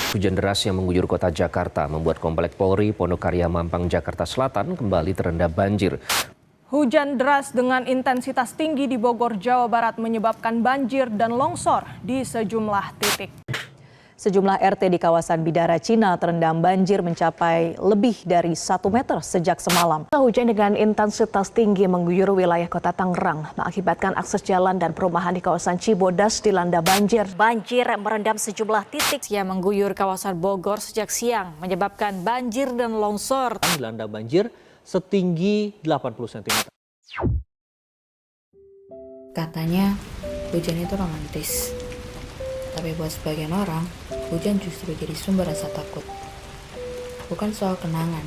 Hujan deras yang mengguyur kota Jakarta membuat Komplek Polri Pondokarya Mampang, Jakarta Selatan kembali terendam banjir. Hujan deras dengan intensitas tinggi di Bogor, Jawa Barat menyebabkan banjir dan longsor di sejumlah titik. Sejumlah RT di kawasan Bidara Cina terendam banjir mencapai lebih dari 1 meter sejak semalam. Hujan dengan intensitas tinggi mengguyur wilayah kota Tangerang, mengakibatkan akses jalan dan perumahan di kawasan Cibodas dilanda banjir. Banjir merendam sejumlah titik yang mengguyur kawasan Bogor sejak siang, menyebabkan banjir dan longsor. Dilanda banjir setinggi 80 cm. Katanya hujan itu romantis. Tapi buat sebagian orang, hujan justru jadi sumber rasa takut. Bukan soal kenangan,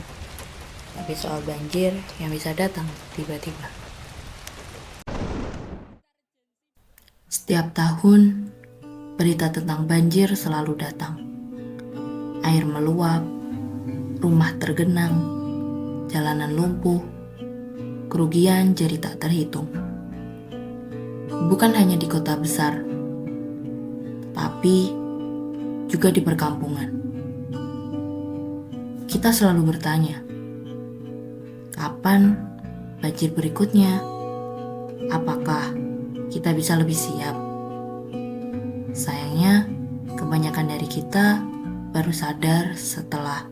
tapi soal banjir yang bisa datang tiba-tiba. Setiap tahun, berita tentang banjir selalu datang. Air meluap, rumah tergenang, jalanan lumpuh, kerugian jadi tak terhitung. Bukan hanya di kota besar, tapi juga di perkampungan. Kita selalu bertanya, kapan banjir berikutnya? Apakah kita bisa lebih siap? Sayangnya, kebanyakan dari kita baru sadar setelah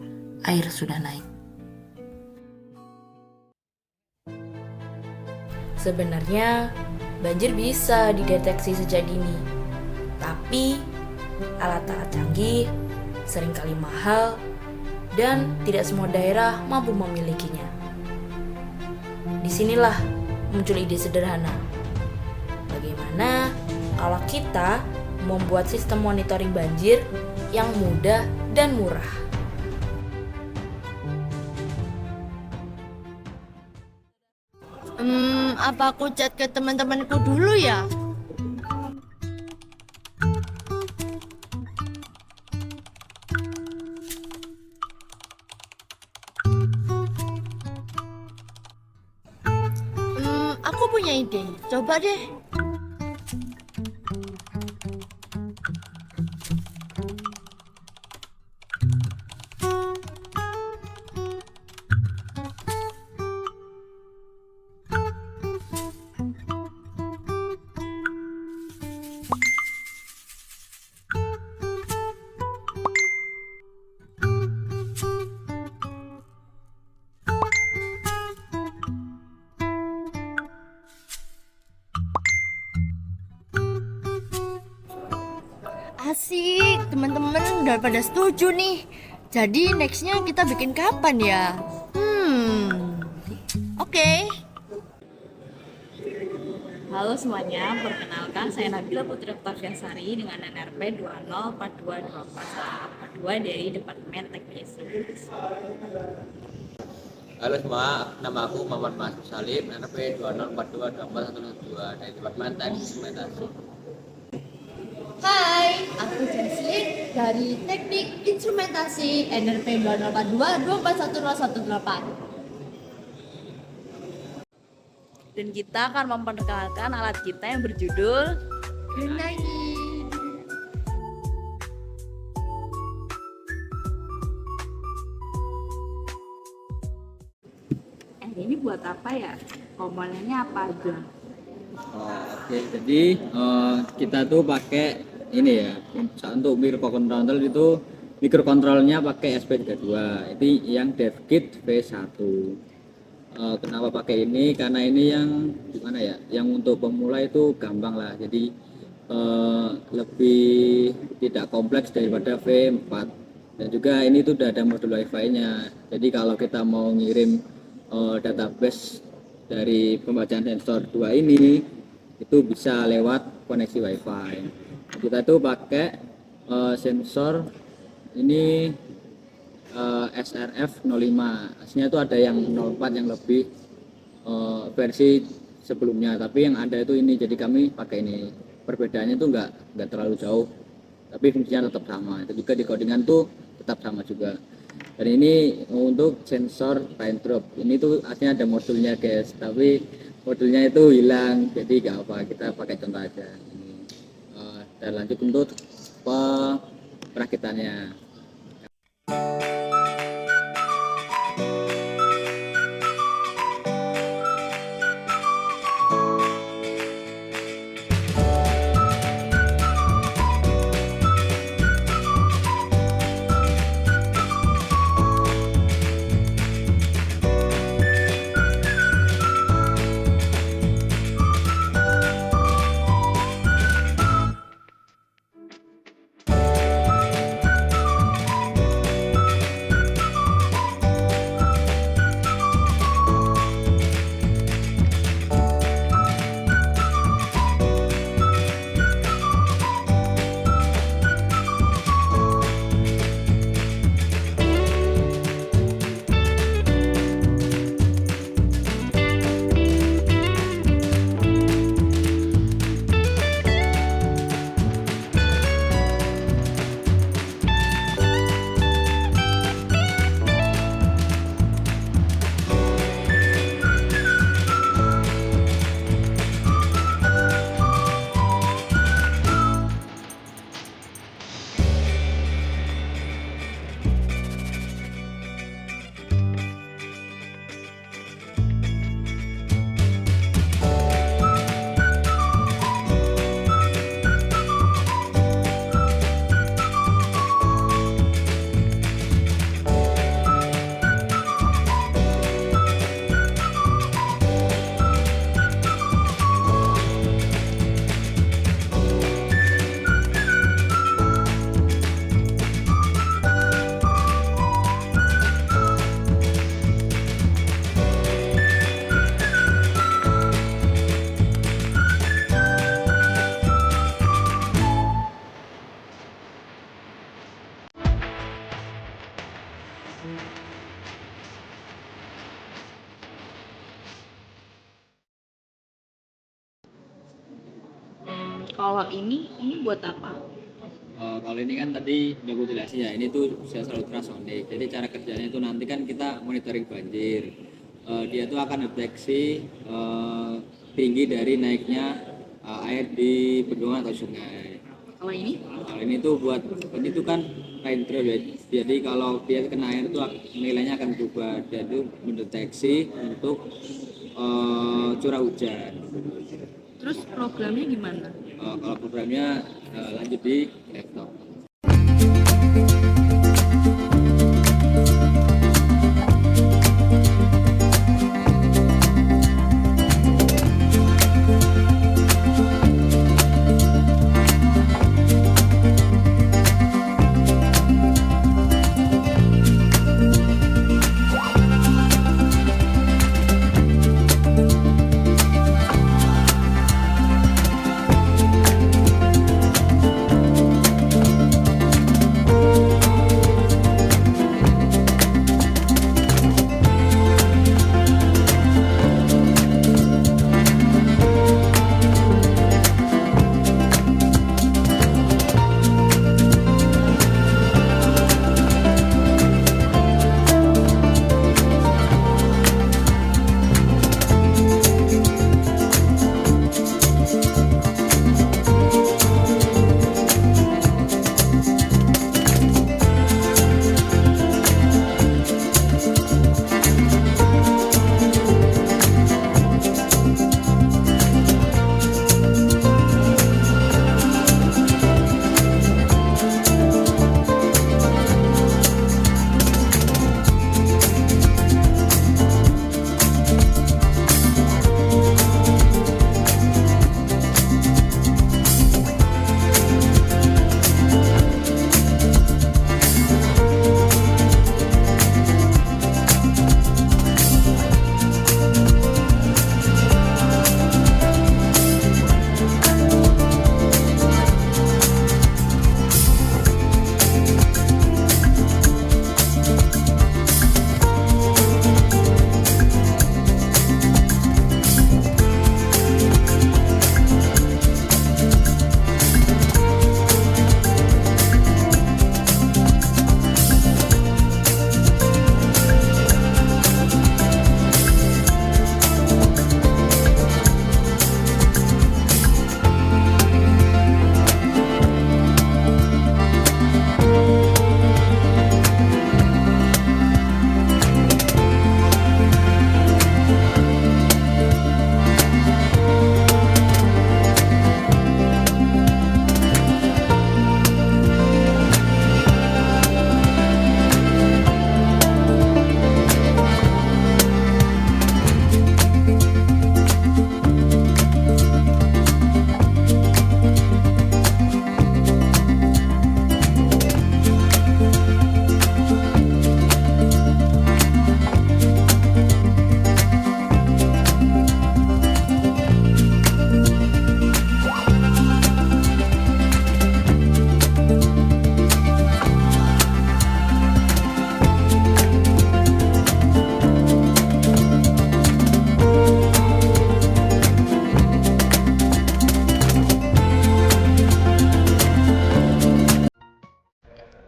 air sudah naik. Sebenarnya, banjir bisa dideteksi sejak dini. Tapi, alat-alat canggih, seringkali mahal, dan tidak semua daerah mampu memilikinya. Disinilah muncul ide sederhana. Bagaimana kalau kita membuat sistem monitoring banjir yang mudah dan murah? Apa aku chat ke teman-temanku dulu ya? Aku punya ide. Coba deh. Asik, teman-teman udah pada setuju nih. Jadi nextnya kita bikin kapan ya? Oke. Halo semuanya, perkenalkan saya Nabila Putri Oktaviasari dengan NRP 20422442 dari Departemen Teknik Listrik. Halo semua, nama aku Muhammad Masud Salim, NRP 2042244112 dari Departemen Teknik Instrumentasi. Hai, aku Jesslyn dari Teknik Instrumentasi NRP 2082241018. Dan kita akan memperkenalkan alat kita yang berjudul Genangi. ini buat apa ya? Komponennya apa aja? Oke, jadi kita tuh pakai ini ya, untuk microcontroller itu mikrokontrolnya pakai SP32, ini yang DevKit V1. Kenapa pakai ini? Karena ini yang gimana ya, yang untuk pemula itu gampang lah, jadi lebih tidak kompleks daripada V4. Dan juga ini tuh udah ada modul WiFi-nya, jadi kalau kita mau ngirim database dari pembacaan sensor 2 ini itu bisa lewat koneksi WiFi. Kita tuh pakai sensor ini SRF 05. Aslinya itu ada yang 04 yang lebih versi sebelumnya, tapi yang ada itu ini, jadi kami pakai ini. Perbedaannya itu enggak terlalu jauh, tapi fungsinya tetap sama. Itu juga di codingan tuh tetap sama juga. Dan ini untuk sensor rain drop. Ini tuh aslinya ada modulnya guys, tapi modulnya itu hilang, jadi nggak apa, kita pakai contoh aja ini. Dan lanjut untuk perakitannya. Kalau ini buat apa? Kalau ini kan tadi udah gue jelasin ya, ini tuh sensor ultrasonik. Jadi cara kerjanya itu nanti kan kita monitoring banjir. Dia tuh akan deteksi tinggi dari naiknya air di bendungan atau sungai. Kalau ini? Kalau ini tuh buat ini tuh kan rain trail ya. Jadi kalau dia kena air tuh nilainya akan berubah. Dia tuh mendeteksi untuk curah hujan. Terus programnya gimana? Kalau programnya lanjut di laptop.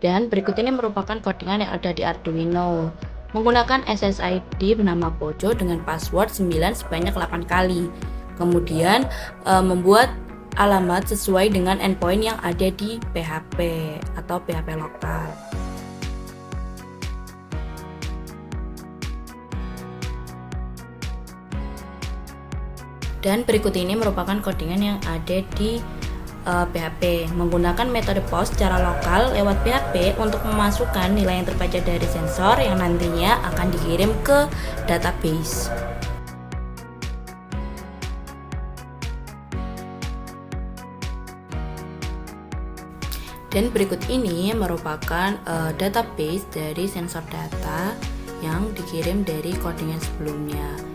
Dan berikut ini merupakan codingan yang ada di Arduino. Menggunakan SSID bernama Pojo dengan password 9 sebanyak 8 kali. Kemudian membuat alamat sesuai dengan endpoint yang ada di PHP atau PHP lokal. Dan berikut ini merupakan codingan yang ada di PHP. Menggunakan metode POS secara lokal lewat PHP untuk memasukkan nilai yang terbaca dari sensor yang nantinya akan dikirim ke database. Dan berikut ini merupakan database dari sensor data yang dikirim dari codingan sebelumnya.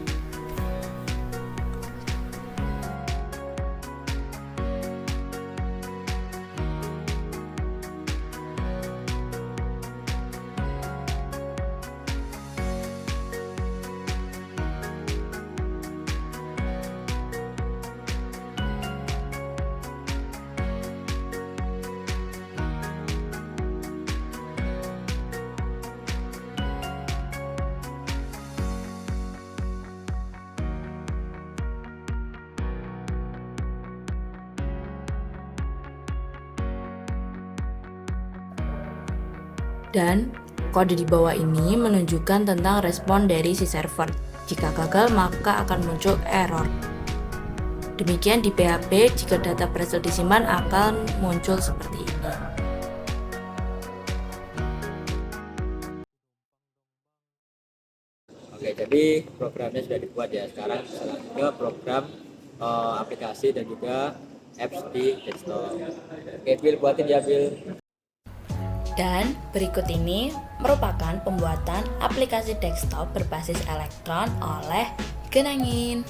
Dan kode di bawah ini menunjukkan tentang respon dari si server. Jika gagal maka akan muncul error. Demikian di PHP, jika data berhasil disimpan akan muncul seperti ini. Oke, jadi programnya sudah dibuat ya. Sekarang ke program aplikasi dan juga apps di desktop. Oke, Bill, buatin ya, Bill. Dan berikut ini merupakan pembuatan aplikasi desktop berbasis elektron oleh Genangin.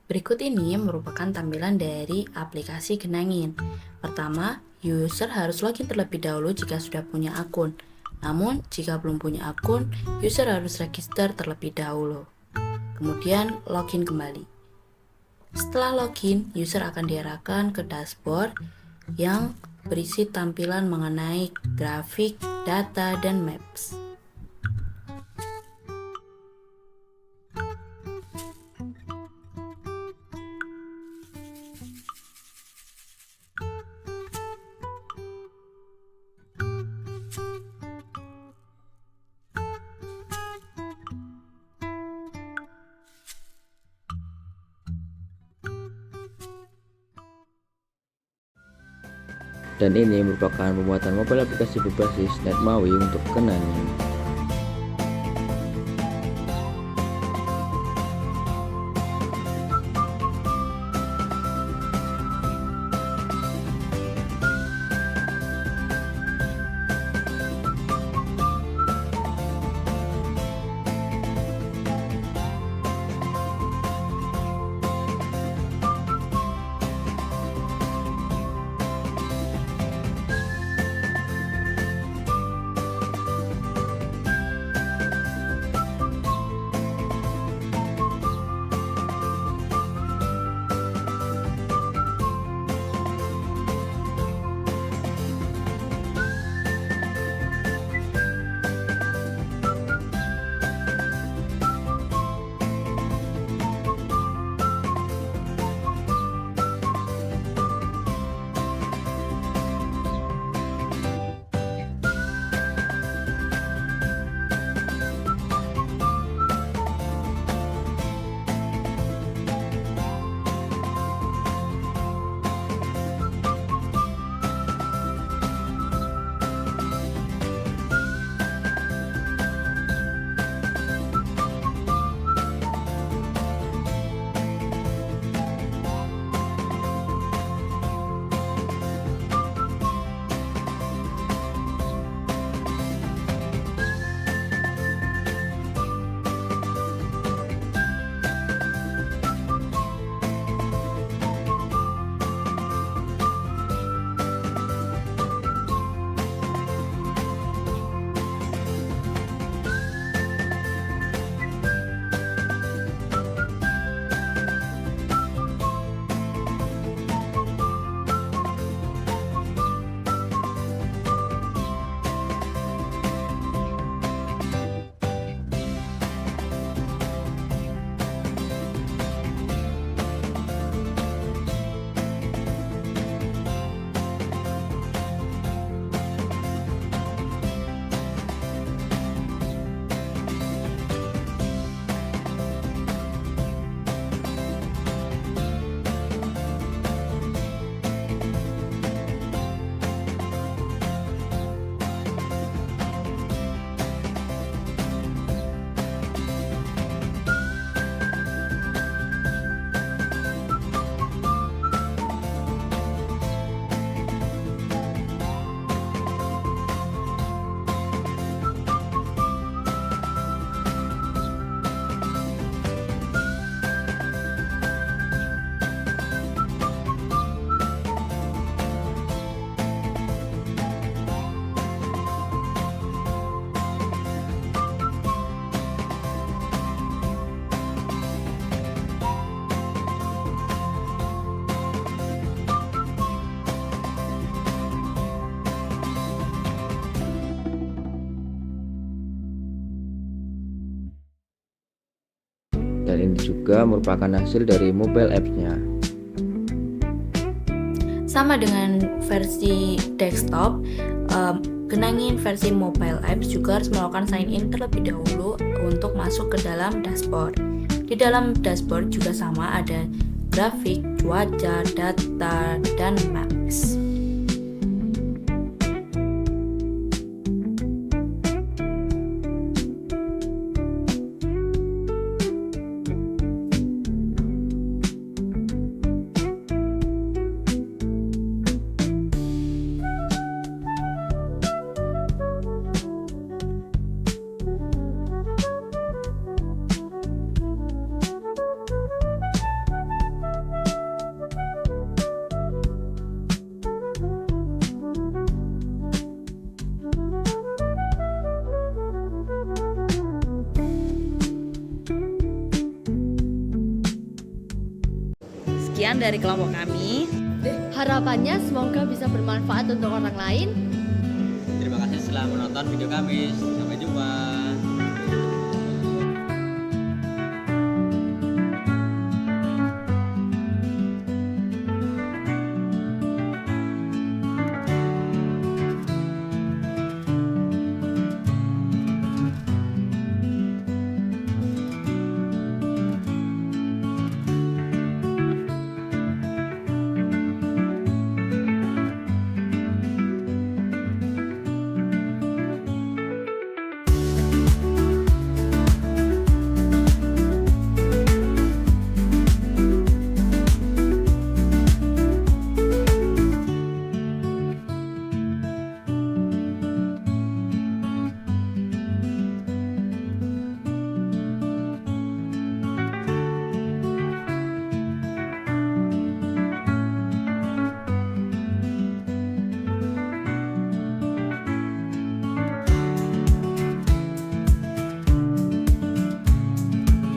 Berikut ini merupakan tampilan dari aplikasi Genangin. Pertama, user harus login terlebih dahulu jika sudah punya akun. Namun, jika belum punya akun, user harus register terlebih dahulu. Kemudian, login kembali. Setelah login, user akan diarahkan ke dashboard yang berisi tampilan mengenai grafik, data, dan maps. Dan ini merupakan pembuatan mobile aplikasi berbasis NetMaui untuk Genangin. dan ini juga merupakan hasil dari mobile apps-nya. Sama dengan versi desktop, Genangin versi mobile apps juga harus melakukan sign in terlebih dahulu untuk masuk ke dalam dashboard. Di dalam dashboard juga sama ada grafik, cuaca, data, dan maps. Sekian dari kelompok kami. Harapannya semoga bisa bermanfaat untuk orang lain. Terima kasih telah menonton video kami. Sampai jumpa.